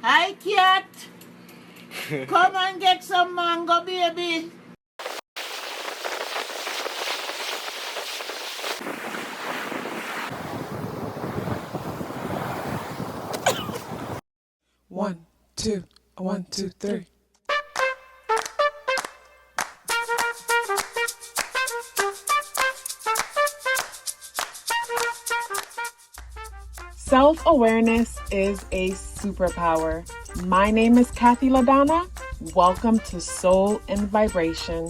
Hi, cat. Come and get some mango, baby. One, two, 1, 2, 3. Self-awareness is a superpower. My name is KathyLaDonna. Welcome to Soul and Vibration.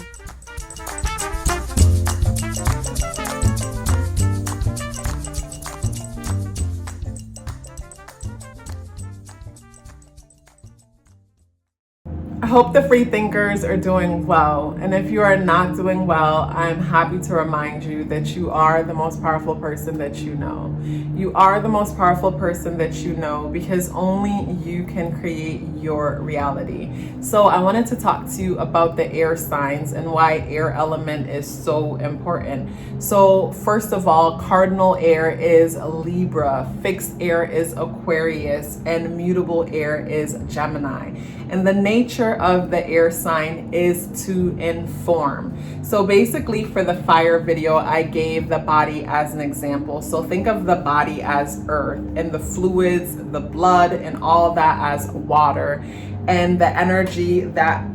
I hope the free thinkers are doing well. And if you are not doing well, I'm happy to remind you that you are the most powerful person that you know. You are the most powerful person that you know because only you can create your reality. So I wanted to talk to you about the air signs and why air element is so important. So first of all, cardinal air is Libra, fixed air is Aquarius, and mutable air is Gemini. And the nature of the air sign is to inform. So basically for the fire video, I gave the body as an example. So think of the body as earth and the fluids, the blood, and all that as water. And the energy that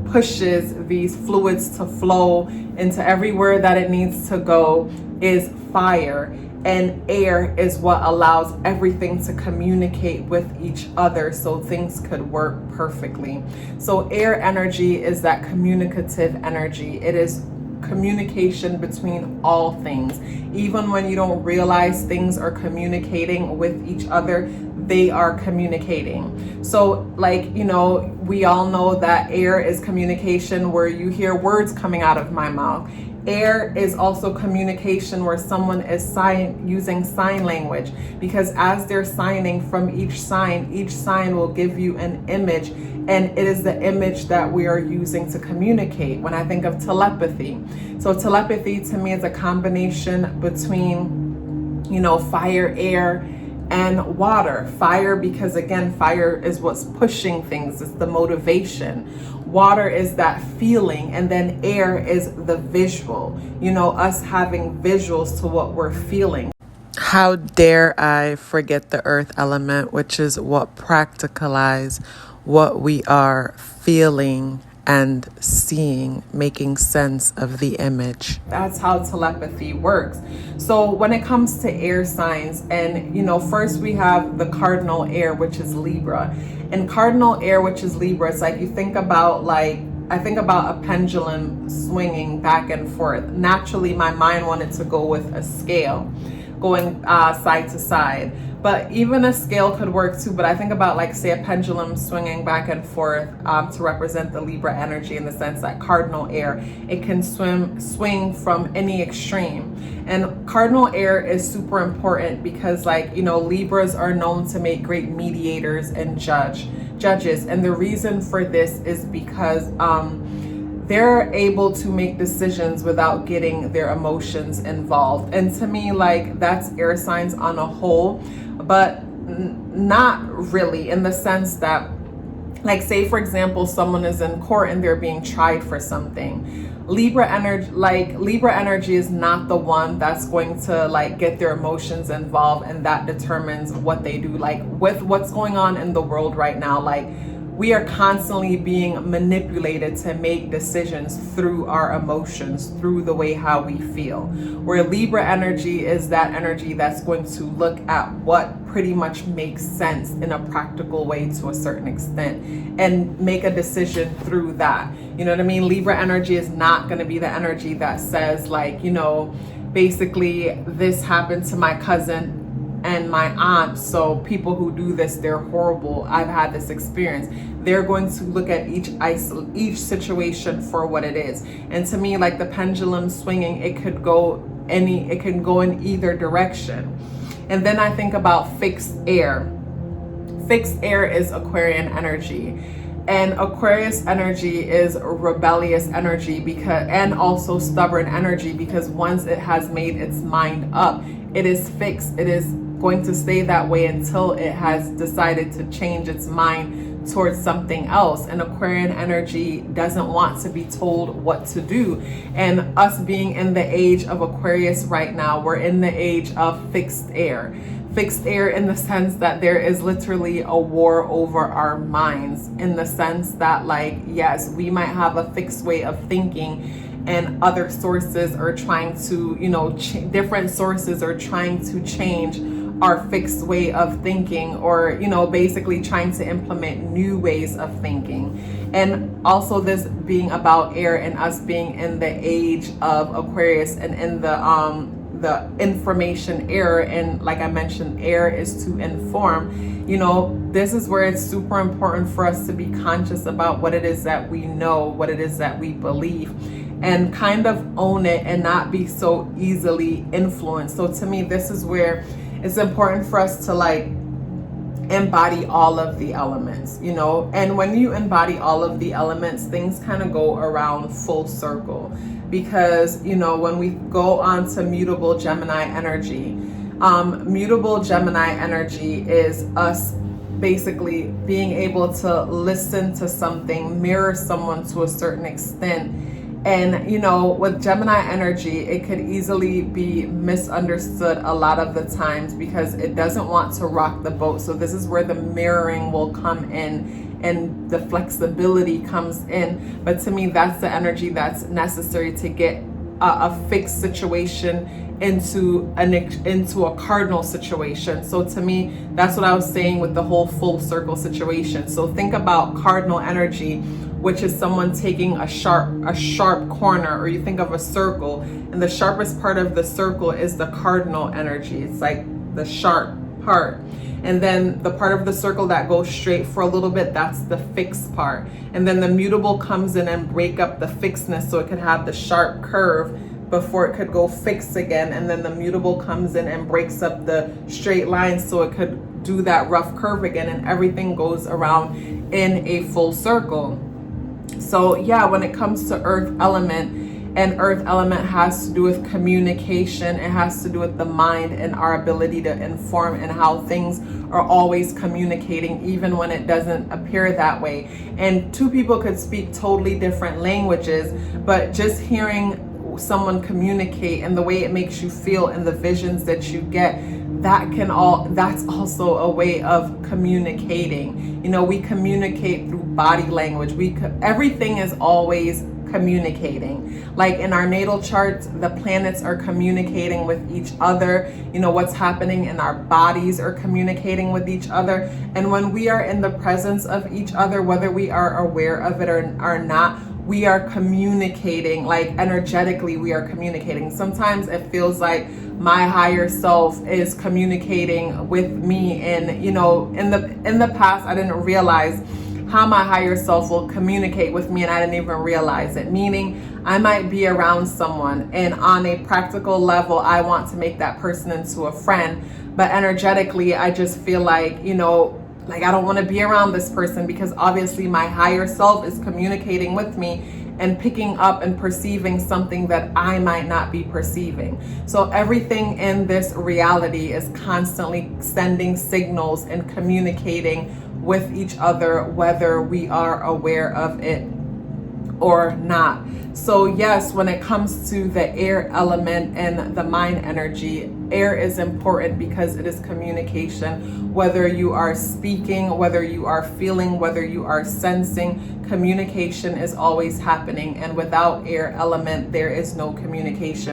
pushes these fluids to flow into everywhere that it needs to go is fire. And air is what allows everything to communicate with each other so things could work perfectly. So air energy is that communicative energy. It is communication between all things. Even when you don't realize things are communicating with each other, they are communicating. So like, we all know that air is communication where you hear words coming out of my mouth. Air is also communication where someone is using sign language, because as they're signing from each sign will give you an image, and it is the image that we are using to communicate. When I think of telepathy, so telepathy to me is a combination between, fire, air, and water. Fire, because again, fire is what's pushing things, it's the motivation. Water is that feeling, and then air is the visual, us having visuals to what we're feeling. How dare I forget the earth element, which is what practicalize what we are feeling and seeing, making sense of the image. That's how telepathy works. So when it comes to air signs, and first we have the cardinal air, which is Libra. And cardinal air, which is Libra, it's like you think about I think about a pendulum swinging back and forth. Naturally, my mind wanted to go with a scale going side to side. But even a scale could work too. But I think about say a pendulum swinging back and forth to represent the Libra energy, in the sense that cardinal air, it can swing from any extreme. And cardinal air is super important because Libras are known to make great mediators and judges. And the reason for this is because they're able to make decisions without getting their emotions involved. And to me, that's air signs on a whole, but not really, in the sense that, say for example, someone is in court and they're being tried for something. Libra energy is not the one that's going to get their emotions involved, and that determines what they do. With what's going on in the world right now, we are constantly being manipulated to make decisions through our emotions, through the way how we feel. Where Libra energy is that energy that's going to look at what pretty much makes sense in a practical way to a certain extent and make a decision through that. You know what I mean? Libra energy is not going to be the energy that says basically this happened to my cousin and my aunt, so people who do this, they're horrible. I've had this experience. They're going to look at each situation for what it is. And to me, the pendulum swinging, it can go in either direction. And then I think about fixed air. Fixed air is Aquarian energy. And Aquarius energy is rebellious energy and also stubborn energy, because once it has made its mind up, it is fixed. It is going to stay that way until it has decided to change its mind towards something else. And Aquarian energy doesn't want to be told what to do. And us being in the age of Aquarius right now, we're in the age of fixed air. Fixed air in the sense that there is literally a war over our minds, in the sense that, like, yes, we might have a fixed way of thinking, and other sources are trying to, you know, different sources are trying to change our fixed way of thinking, or, you know, basically trying to implement new ways of thinking. And also this being about air and us being in the age of Aquarius and in the information era, and like I mentioned, air is to inform. You know, this is where it's super important for us to be conscious about what it is that we know, what it is that we believe, and kind of own it and not be so easily influenced. So to me, this is where it's important for us to, like, embody all of the elements, you know. And when you embody all of the elements, things kind of go around full circle, because, you know, when we go on to mutable Gemini energy, mutable Gemini energy is us basically being able to listen to something, mirror someone to a certain extent. And, you know, with Gemini energy, it could easily be misunderstood a lot of the times because it doesn't want to rock the boat. So this is where the mirroring will come in and the flexibility comes in. But to me, that's the energy that's necessary to get a fixed situation into a cardinal situation. So to me, that's what I was saying with the whole full circle situation. So think about cardinal energy, which is someone taking a sharp corner, or you think of a circle, and the sharpest part of the circle is the cardinal energy. It's like the sharp part. And then the part of the circle that goes straight for a little bit, that's the fixed part. And then the mutable comes in and break up the fixedness so it could have the sharp curve before it could go fixed again. And then the mutable comes in and breaks up the straight line so it could do that rough curve again, and everything goes around in a full circle. So yeah, when it comes to earth element, and earth element has to do with communication, it has to do with the mind and our ability to inform, and how things are always communicating even when it doesn't appear that way. And two people could speak totally different languages, but just hearing someone communicate and the way it makes you feel and the visions that you get, that's also a way of communicating. You know, we communicate through body language. Everything is always communicating. Like in our natal charts, the planets are communicating with each other. You know, what's happening in our bodies are communicating with each other. And when we are in the presence of each other, whether we are aware of it or not, we are communicating, like energetically we are communicating. Sometimes it feels like my higher self is communicating with me, and, you know, in the past I didn't realize how my higher self will communicate with me, and I didn't even realize it. Meaning, I might be around someone, and on a practical level I want to make that person into a friend, but energetically I just feel like, you know, like I don't want to be around this person, because obviously my higher self is communicating with me and picking up and perceiving something that I might not be perceiving. So everything in this reality is constantly sending signals and communicating with each other, whether we are aware of it or not. So yes, when it comes to the air element and the mind energy, air is important because it is communication. Whether you are speaking, whether you are feeling, whether you are sensing, communication is always happening. And without air element, there is no communication.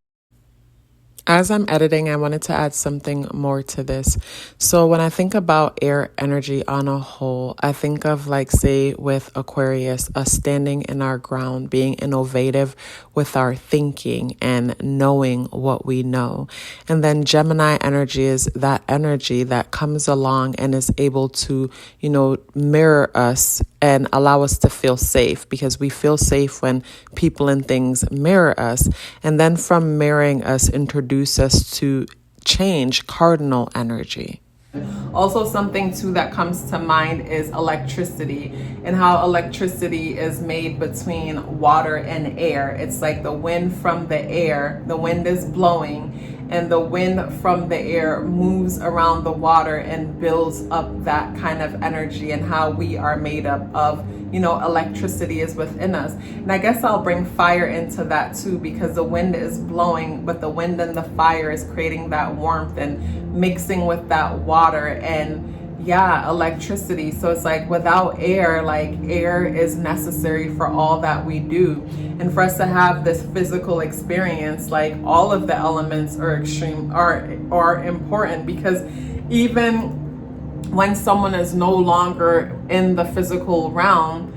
As I'm editing, I wanted to add something more to this. So when I think about air energy on a whole, I think of, like, say with Aquarius, us standing in our ground, being innovative with our thinking and knowing what we know. And then Gemini energy is that energy that comes along and is able to, you know, mirror us and allow us to feel safe, because we feel safe when people and things mirror us. And then from mirroring us, introduce us to change cardinal energy. Also, something too that comes to mind is electricity, and how electricity is made between water and air. It's like the wind from the air, the wind is blowing, and the wind from the air moves around the water and builds up that kind of energy, and how we are made up of, you know, electricity is within us. And I guess I'll bring fire into that too, because the wind is blowing, but the wind and the fire is creating that warmth and mixing with that water and yeah, electricity. So it's like without air, like air is necessary for all that we do. And for us to have this physical experience, like all of the elements are important, because even when someone is no longer in the physical realm,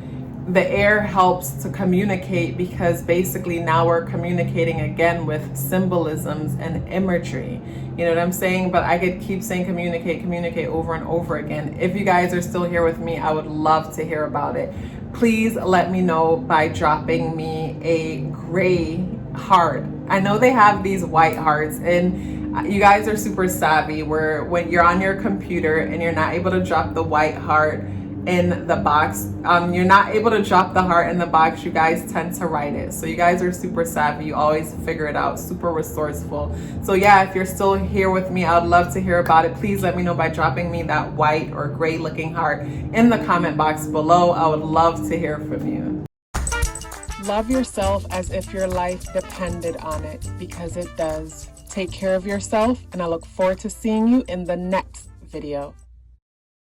the air helps to communicate, because basically now we're communicating again with symbolisms and imagery. You know what I'm saying? But I could keep saying communicate over and over again. If you guys are still here with me, I would love to hear about it. Please let me know by dropping me a gray heart. I know they have these white hearts, and you guys are super savvy where when you're on your computer and you're not able to drop the white heart in the box, you're not able to drop the heart in the box, you guys tend to write it. So you guys are super savvy, you always figure it out, super resourceful. So yeah, if you're still here with me, I would love to hear about it. Please let me know by dropping me that white or gray looking heart in the comment box below. I would love to hear from you. Love yourself as if your life depended on it, because it does. Take care of yourself, and I look forward to seeing you in the next video.